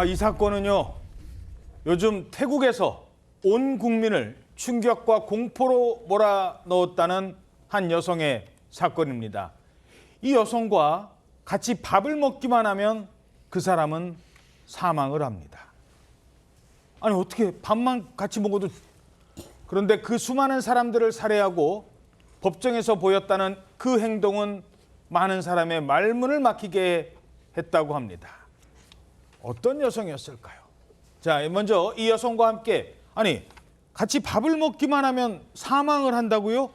이 사건은요. 요즘 태국에서 온 국민을 충격과 공포로 몰아넣었다는 한 여성의 사건입니다. 이 여성과 같이 밥을 먹기만 하면 그 사람은 사망을 합니다. 아니 어떻게 밥만 같이 먹어도. 그런데 그 수많은 사람들을 살해하고 법정에서 보였다는 그 행동은 많은 사람의 말문을 막히게 했다고 합니다. 어떤 여성이었을까요? 자, 먼저 이 여성과 함께 같이 밥을 먹기만 하면 사망을 한다고요?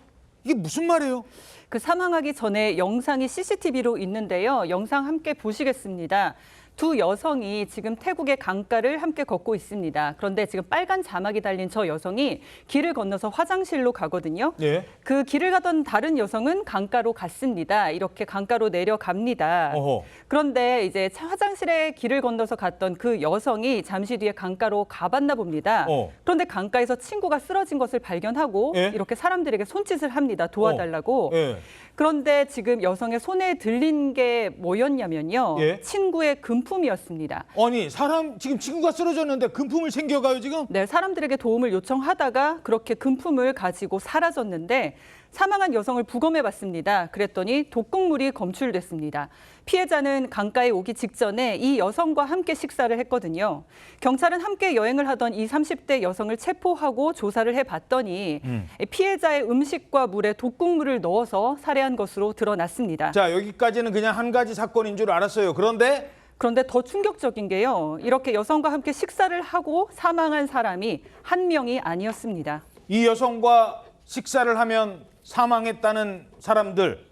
이게 무슨 말이에요? 그 사망하기 전에 영상이 CCTV로 있는데요. 영상 함께 보시겠습니다. 두 여성이 지금 태국의 강가를 함께 걷고 있습니다. 그런데 지금 빨간 자막이 달린 저 여성이 길을 건너서 화장실로 가거든요. 예. 그 길을 가던 다른 여성은 강가로 갔습니다. 이렇게 강가로 내려갑니다. 어허. 그런데 이제 화장실에 길을 건너서 갔던 그 여성이 잠시 뒤에 강가로 가봤나 봅니다. 그런데 강가에서 친구가 쓰러진 것을 발견하고 예? 이렇게 사람들에게 손짓을 합니다. 도와달라고. 예. 그런데 지금 여성의 손에 들린 게 뭐였냐면요. 예? 친구의 금품이었습니다. 아니 사람 지금 친구가 쓰러졌는데 금품을 챙겨가요 지금? 네, 사람들에게 도움을 요청하다가 그렇게 금품을 가지고 사라졌는데 사망한 여성을 부검해봤습니다. 그랬더니 독극물이 검출됐습니다. 피해자는 강가에 오기 직전에 이 여성과 함께 식사를 했거든요. 경찰은 함께 여행을 하던 이 30대 여성을 체포하고 조사를 해봤더니 피해자의 음식과 물에 독극물을 넣어서 살해한 것으로 드러났습니다. 자, 여기까지는 그냥 한 가지 사건인 줄 알았어요. 그런데 더 충격적인 게요. 이렇게 여성과 함께 식사를 하고 사망한 사람이 한 명이 아니었습니다. 이 여성과 식사를 하면 사망했다는 사람들,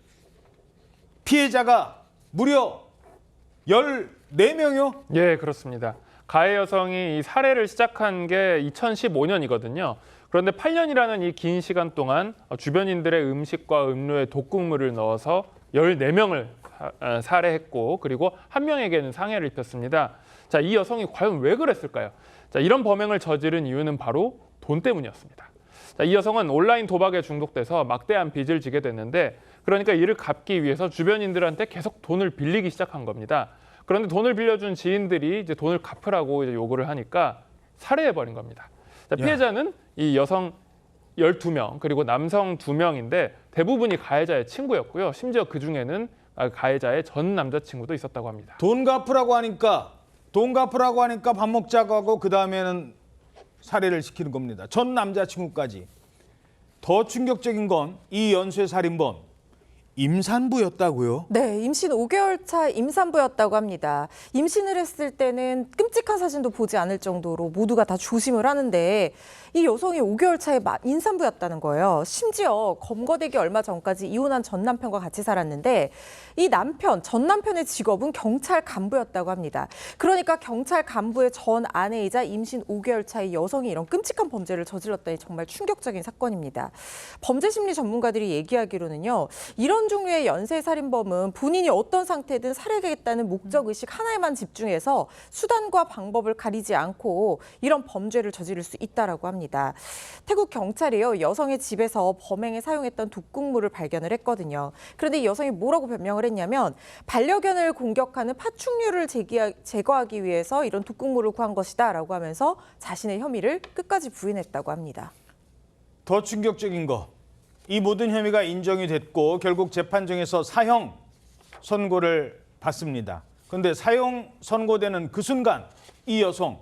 피해자가 무려 14명이요? 예, 그렇습니다. 가해 여성이 이 살해를 시작한 게 2015년이거든요. 그런데 8년이라는 이 긴 시간 동안 주변인들의 음식과 음료에 독극물을 넣어서 14명을 살해했고 그리고 한 명에게는 상해를 입혔습니다. 자, 이 여성이 과연 왜 그랬을까요? 자, 이런 범행을 저지른 이유는 바로 돈 때문이었습니다. 자, 이 여성은 온라인 도박에 중독돼서 막대한 빚을 지게 됐는데 그러니까 이를 갚기 위해서 주변인들한테 계속 돈을 빌리기 시작한 겁니다. 그런데 돈을 빌려준 지인들이 이제 돈을 갚으라고 이제 요구를 하니까 살해해버린 겁니다. 자, 피해자는 이 여성 12명 그리고 남성 2명인데 대부분이 가해자의 친구였고요. 심지어 그중에는 가해자의 전 남자친구도 있었다고 합니다. 돈 갚으라고 하니까 밥 먹자고 하고 그다음에는 살해를 시키는 겁니다. 전 남자친구까지. 더 충격적인 건 이 연쇄 살인범 임산부였다고요? 네, 임신 5개월 차 임산부였다고 합니다. 임신을 했을 때는 끔찍한 사진도 보지 않을 정도로 모두가 다 조심을 하는데 이 여성이 5개월 차에 임산부였다는 거예요. 심지어 검거되기 얼마 전까지 이혼한 전 남편과 같이 살았는데 이 전 남편의 직업은 경찰 간부였다고 합니다. 그러니까 경찰 간부의 전 아내이자 임신 5개월 차의 여성이 이런 끔찍한 범죄를 저질렀다니 정말 충격적인 사건입니다. 범죄심리 전문가들이 얘기하기로는요. 이런 종류의 연쇄살인범은 본인이 어떤 상태든 살해하겠다는 목적의식 하나에만 집중해서 수단과 방법을 가리지 않고 이런 범죄를 저지를 수 있다라고 합니다. 태국 경찰이요. 여성의 집에서 범행에 사용했던 독극물을 발견을 했거든요. 그런데 이 여성이 뭐라고 변명을 했냐면 반려견을 공격하는 파충류를 제거하기 위해서 이런 독극물을 구한 것이다라고 하면서 자신의 혐의를 끝까지 부인했다고 합니다. 더 충격적인 거. 이 모든 혐의가 인정이 됐고 결국 재판정에서 사형 선고를 받습니다. 그런데 사형 선고되는 그 순간 이 여성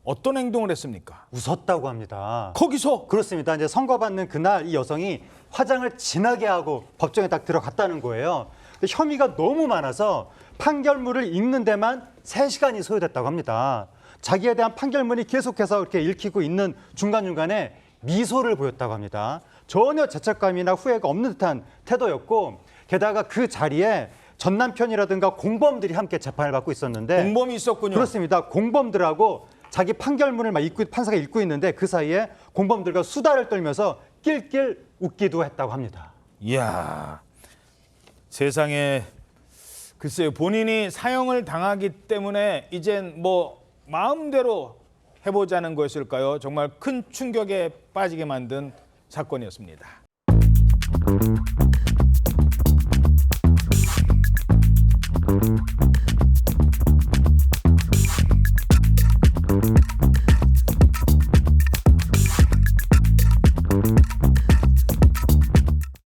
어떤 행동을 했습니까? 웃었다고 합니다. 거기서? 그렇습니다. 이제 선고받는 그날 이 여성이 화장을 진하게 하고 법정에 딱 들어갔다는 거예요. 근데 혐의가 너무 많아서 판결문을 읽는 데만 3시간이 소요됐다고 합니다. 자기에 대한 판결문이 계속해서 이렇게 읽히고 있는 중간중간에 미소를 보였다고 합니다. 전혀 죄책감이나 후회가 없는 듯한 태도였고 게다가 그 자리에 전 남편이라든가 공범들이 함께 재판을 받고 있었는데 공범이 있었군요. 그렇습니다. 공범들하고 자기 판결문을 막 판사가 읽고 있는데 그 사이에 공범들과 수다를 떨면서 낄낄 웃기도 했다고 합니다. 이야, 세상에. 글쎄요, 본인이 사형을 당하기 때문에 이젠 마음대로 해보자는 것일까요? 정말 큰 충격에 빠지게 만든 사건이었습니다.